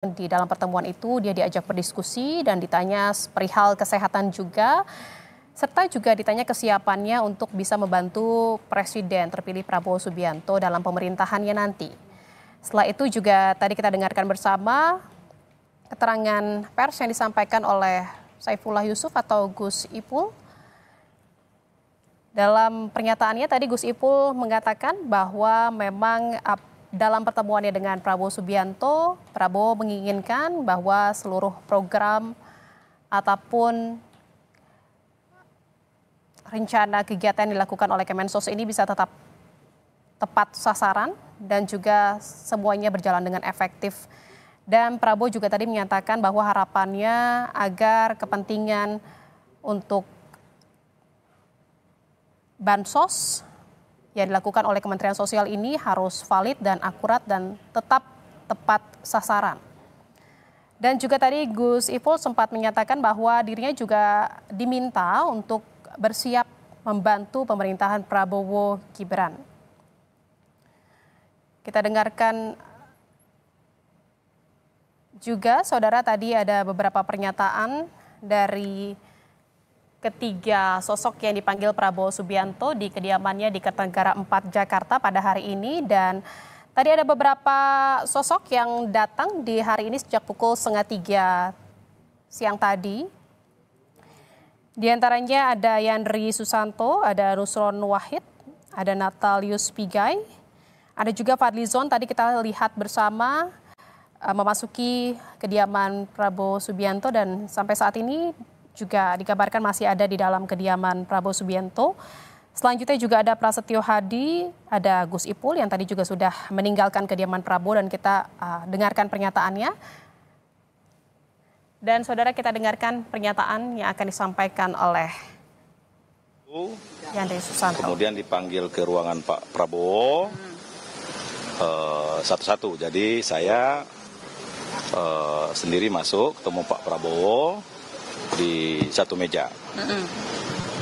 Di dalam pertemuan itu dia diajak berdiskusi dan ditanya perihal kesehatan juga, serta juga ditanya kesiapannya untuk bisa membantu Presiden terpilih Prabowo Subianto dalam pemerintahannya nanti. Setelah itu juga tadi kita dengarkan bersama keterangan pers yang disampaikan oleh Saifullah Yusuf atau Gus Ipul. Dalam pernyataannya tadi Gus Ipul mengatakan bahwa memang dalam pertemuannya dengan Prabowo Subianto, Prabowo menginginkan bahwa seluruh program ataupun rencana kegiatan yang dilakukan oleh Kemensos ini bisa tetap tepat sasaran dan juga semuanya berjalan dengan efektif. Dan Prabowo juga tadi menyatakan bahwa harapannya agar kepentingan untuk bansos yang dilakukan oleh Kementerian Sosial ini harus valid dan akurat dan tetap tepat sasaran. Dan juga tadi Gus Ipul sempat menyatakan bahwa dirinya juga diminta untuk bersiap membantu pemerintahan Prabowo Gibran. Kita dengarkan juga, saudara, tadi ada beberapa pernyataan dari ketiga sosok yang dipanggil Prabowo Subianto di kediamannya di Kertanegara 4 Jakarta pada hari ini. Dan tadi ada beberapa sosok yang datang di hari ini sejak pukul 2:30 siang tadi. Di antaranya ada Yandri Susanto, ada Nusron Wahid, ada Natalius Pigai, ada juga Fadlizon. Tadi kita lihat bersama memasuki kediaman Prabowo Subianto dan sampai saat ini juga dikabarkan masih ada di dalam kediaman Prabowo Subianto. Selanjutnya juga ada Prasetyo Hadi, ada Gus Ipul yang tadi juga sudah meninggalkan kediaman Prabowo dan kita dengarkan pernyataannya. Dan saudara, kita dengarkan pernyataan yang akan disampaikan oleh Yandri Susanto. Kemudian dipanggil ke ruangan Pak Prabowo satu-satu. Jadi saya sendiri masuk ketemu Pak Prabowo di satu meja.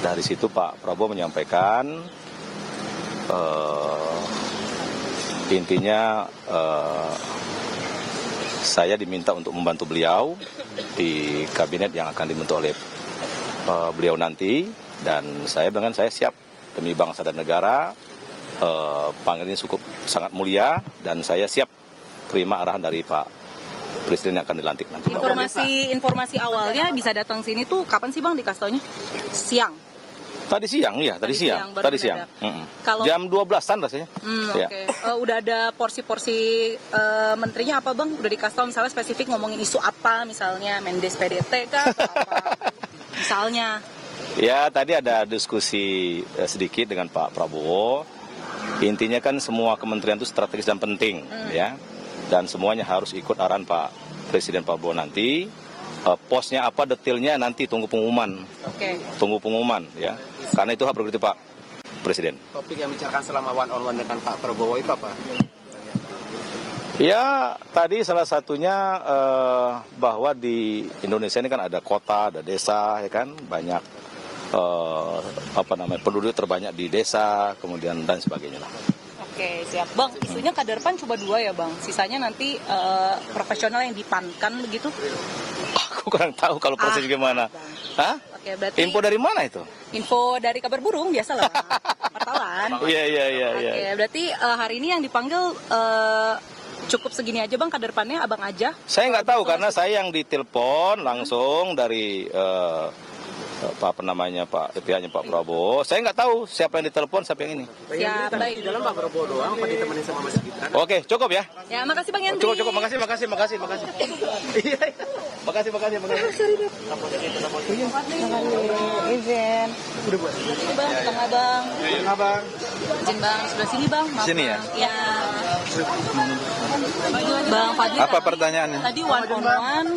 Dari situ Pak Prabowo menyampaikan intinya saya diminta untuk membantu beliau di kabinet yang akan dibentuk oleh beliau nanti, dan saya dengan saya siap demi bangsa dan negara. Panggilan ini cukup sangat mulia dan saya siap terima arahan dari Pak Presiden yang akan dilantik nanti. Informasi awalnya bisa datang sini tuh kapan sih Bang dikasih taunya? Siang. Tadi siang. Kalau jam 12-an rasanya. Oke. Udah ada porsi-porsi menterinya apa Bang? Udah dikasih tahu misalnya spesifik ngomongin isu apa, misalnya Mendes PDT kah atau apa? Misalnya. Ya, tadi ada diskusi sedikit dengan Pak Prabowo. Intinya kan semua kementerian itu strategis dan penting, ya. Dan semuanya harus ikut arahan Pak Presiden Prabowo nanti. Posnya apa, detailnya nanti tunggu pengumuman. Tunggu pengumuman, ya. Karena itu hak prerogatif Pak Presiden. Topik yang bicarakan selama one on one dengan Pak Prabowo itu apa? Ya, tadi salah satunya bahwa di Indonesia ini kan ada kota, ada desa, ya kan, banyak penduduk terbanyak di desa, kemudian dan sebagainya lah. Oke, siap Bang. Isunya kader PAN cuma 2 ya Bang. Sisanya nanti profesional yang dipankan begitu. Aku kurang tahu kalau proses gimana. Hah? Oke, berarti info dari mana itu? Info dari kabar burung biasalah. Wartawan. Iya. Oke, berarti hari ini yang dipanggil cukup segini aja Bang, kader PAN-nya Abang aja? Saya nggak tahu karena saya yang ditelepon langsung dari pihaknya Pak Prabowo. Saya nggak tahu siapa yang ditelepon, siapa yang ini. Ya, baik. Di dalam Pak Prabowo doang, apa ditemenin sama Mas Gibran? Oke, cukup ya. Ya, makasih Bang Yandri. Cukup, makasih. Iya. Makasih. Izin. Udah buat. Bang, tengah Bang. Izin Bang, sebelah sini Bang. Maaf, Sini ya? Ya. Bang Fadli. Apa pertanyaannya? Tadi one on one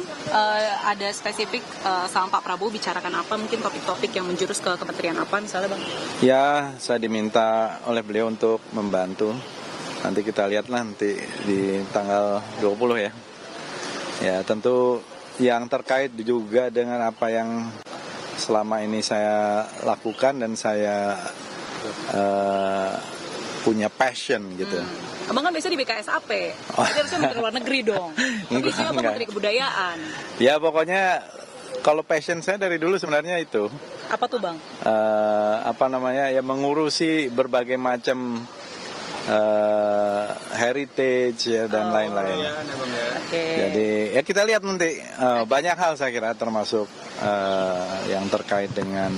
ada spesifik sama Pak Prabowo bicarakan apa, mungkin topik-topik yang menjurus ke kementerian apa misalnya Bang? Ya, saya diminta oleh beliau untuk membantu. Nanti kita lihat nanti di tanggal 20 ya. Ya, tentu yang terkait juga dengan apa yang selama ini saya lakukan dan saya punya passion gitu. Abang kan biasa di BKSAP, Oh. jadi harusnya Menteri Luar Negeri dong. Tapi isinya Abang Enggak. Menteri Kebudayaan. Ya pokoknya kalau passion saya dari dulu sebenarnya itu Apa tuh Bang? ya mengurusi berbagai macam heritage ya, dan lain-lain. Oke. Jadi ya kita lihat nanti banyak hal saya kira termasuk yang terkait dengan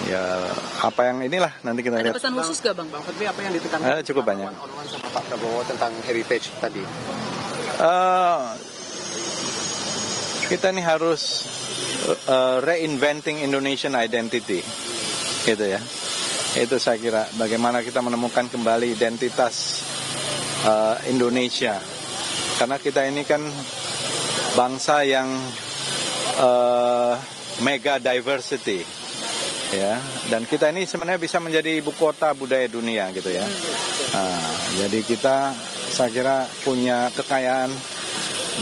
ya apa yang inilah nanti kita Ada lihat. pesan khusus gak Bang? Bang Fadli, apa yang ditekankan Cukup banyak. on-on sama Pak Prabowo tentang heritage tadi? Kita nih harus reinventing Indonesian identity, gitu ya. Itu saya kira bagaimana kita menemukan kembali identitas Indonesia. Karena kita ini kan bangsa yang mega diversity, ya. Dan kita ini sebenarnya bisa menjadi ibu kota budaya dunia, gitu ya. Jadi kita, saya kira punya kekayaan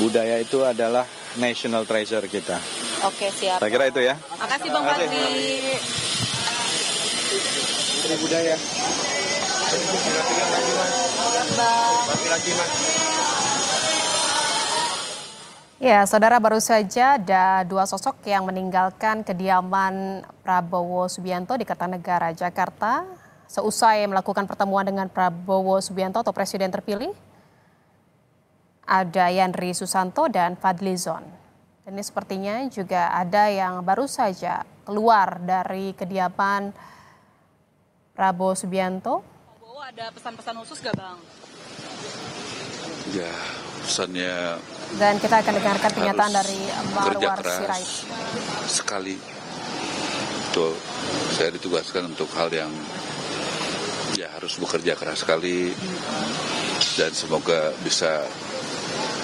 budaya itu adalah national treasure kita. Oke, siap. Saya kira itu ya. Makasih Bang Fadli. Menteri Budaya. Ya, saudara, baru saja ada dua sosok yang meninggalkan kediaman Prabowo Subianto di Kertanegara, Jakarta. Seusai melakukan pertemuan dengan Prabowo Subianto atau Presiden terpilih, ada Yandri Susanto dan Fadli Zon. Dan ini sepertinya juga ada yang baru saja keluar dari kediaman Prabowo Subianto. Prabowo ada pesan-pesan khusus gak Bang? Ya, pesannya Dan kita akan dengarkan pernyataan harus dari kerja Marwar keras Sirait. sekali. Tuh, saya ditugaskan untuk hal yang ya harus bekerja keras sekali dan semoga bisa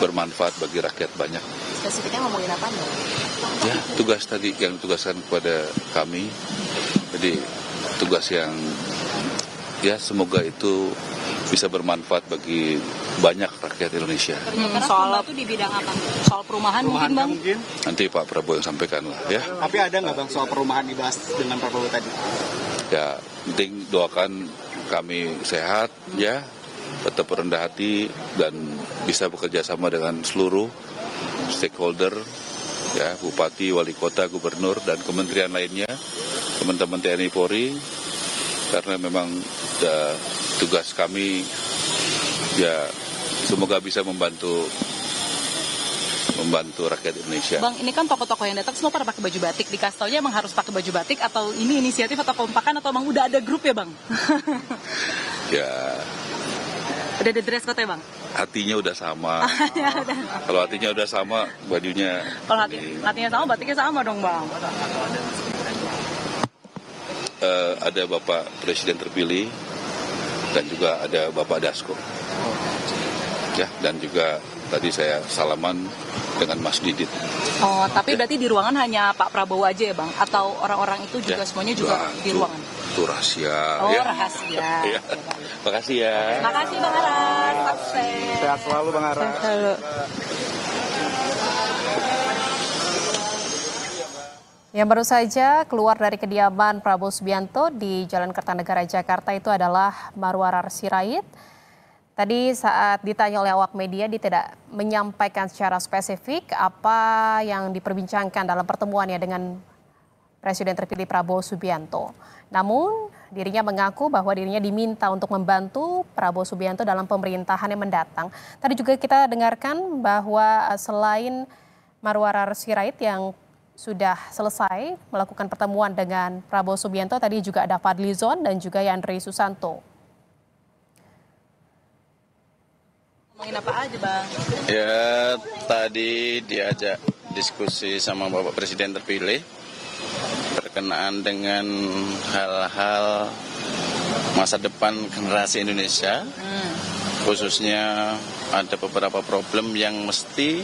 bermanfaat bagi rakyat banyak. Spesifiknya ngomongin apa nih? Ya, tugas tadi yang ditugaskan kepada kami. Jadi tugas yang ya semoga itu bisa bermanfaat bagi banyak rakyat Indonesia. Soal itu di bidang apa? Soal perumahan mungkin Bang? Mungkin. Nanti Pak Prabowo yang sampaikan lah ya. Tapi ada nggak Bang soal perumahan dibahas dengan Prabowo tadi? Ya, penting doakan kami sehat ya, tetap rendah hati dan bisa bekerja sama dengan seluruh stakeholder ya, bupati, wali kota, gubernur dan kementerian lainnya, teman-teman TNI Polri, karena memang tugas kami ya semoga bisa membantu rakyat Indonesia. Bang, ini kan tokoh-tokoh yang datang semua pada pakai baju batik. Dikasih taunya emang harus pakai baju batik atau ini inisiatif atau kompakan atau emang udah ada grup ya Bang? Ya, Udah ada dress code ya Bang? hatinya udah sama. Kalau hatinya udah sama, bajunya Kalau hatinya sama, batiknya sama dong Bang. ada Bapak Presiden terpilih dan juga ada Bapak Dasko. Ya, dan juga tadi saya salaman dengan Mas Didit. Oh, tapi berarti di ruangan hanya Pak Prabowo aja ya Bang? Atau orang-orang itu juga semuanya juga di ruangan? Itu rahasia. Oh, ya. rahasia. Ya. Makasih ya. Makasih Bang Aras, sukses. Sehat selalu Bang Ara. Yang baru saja keluar dari kediaman Prabowo Subianto di Jalan Kertanegara, Jakarta itu adalah Marwar Sirait. Tadi saat ditanya oleh awak media, dia tidak menyampaikan secara spesifik apa yang diperbincangkan dalam pertemuannya dengan Presiden terpilih Prabowo Subianto. Namun dirinya mengaku bahwa dirinya diminta untuk membantu Prabowo Subianto dalam pemerintahan yang mendatang. Tadi juga kita dengarkan bahwa selain Marwar Sirait yang sudah selesai melakukan pertemuan dengan Prabowo Subianto, tadi juga ada Fadli Zon dan juga Yandri Susanto. Ngomongin apa aja Bang? Ya, tadi diajak diskusi sama Bapak Presiden terpilih berkenaan dengan hal-hal masa depan generasi Indonesia. Khususnya ada beberapa problem yang mesti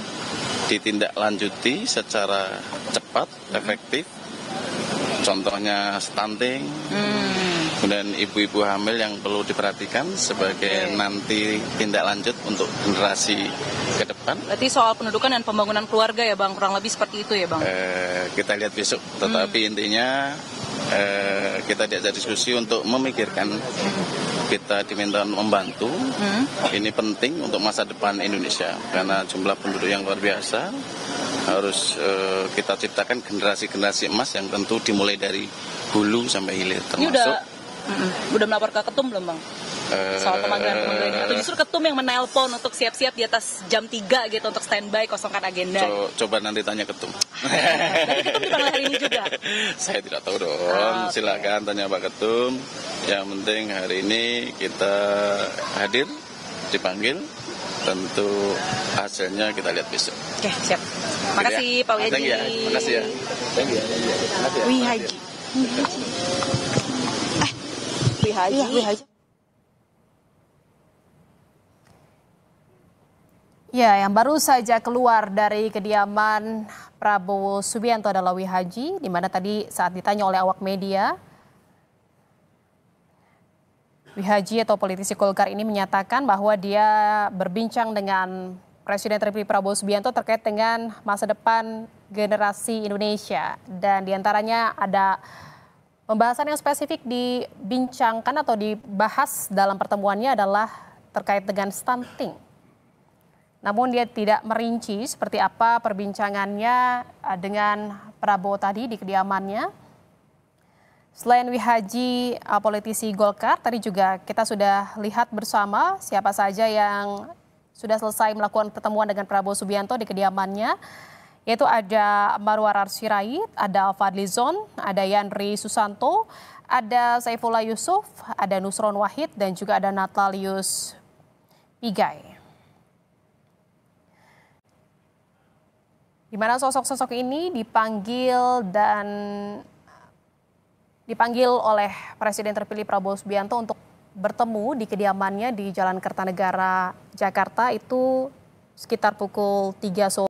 ditindaklanjuti secara cepat, efektif. Contohnya stunting, kemudian ibu-ibu hamil yang perlu diperhatikan sebagai nanti tindak lanjut untuk generasi ke depan. Berarti soal pendudukan dan pembangunan keluarga ya Bang, kurang lebih seperti itu ya Bang? Kita lihat besok, tetapi intinya kita diajak diskusi untuk memikirkan kita diminta membantu. Ini penting untuk masa depan Indonesia karena jumlah penduduk yang luar biasa. Harus kita ciptakan generasi-generasi emas yang tentu dimulai dari hulu sampai hilir, Ini termasuk udah melapor ke ketum belum bang? Soal pemanggilan ini atau justru ketum yang menelpon untuk siap-siap di atas jam 3 gitu untuk standby kosongkan agenda? Coba nanti tanya ketum. Tapi ketum dipanggil hari ini juga? Saya tidak tahu dong, silakan tanya Pak Ketum. Yang penting hari ini kita hadir, dipanggil. Tentu hasilnya kita lihat besok. Oke, siap. Makasih Pak Wihaji. Makasih ya. Wihaji. Wihaji. Ya, yang baru saja keluar dari kediaman Prabowo Subianto adalah Wihaji, di mana tadi saat ditanya oleh awak media, Wihaji atau politisi Golkar ini menyatakan bahwa dia berbincang dengan Presiden Terpilih Prabowo Subianto terkait dengan masa depan generasi Indonesia. Dan diantaranya ada pembahasan yang spesifik dibincangkan atau dibahas dalam pertemuannya adalah terkait dengan stunting. Namun dia tidak merinci seperti apa perbincangannya dengan Prabowo tadi di kediamannya. Selain Wihaji, politisi Golkar, tadi juga kita sudah lihat bersama siapa saja yang sudah selesai melakukan pertemuan dengan Prabowo Subianto di kediamannya, yaitu ada Marwarar Sirait, ada Fadli Zon, ada Yandri Susanto, ada Saifullah Yusuf, ada Nusron Wahid, dan juga ada Natalius Pigai. Di mana sosok-sosok ini dipanggil oleh Presiden terpilih Prabowo Subianto untuk bertemu di kediamannya di Jalan Kertanegara, Jakarta itu sekitar pukul 3 sore.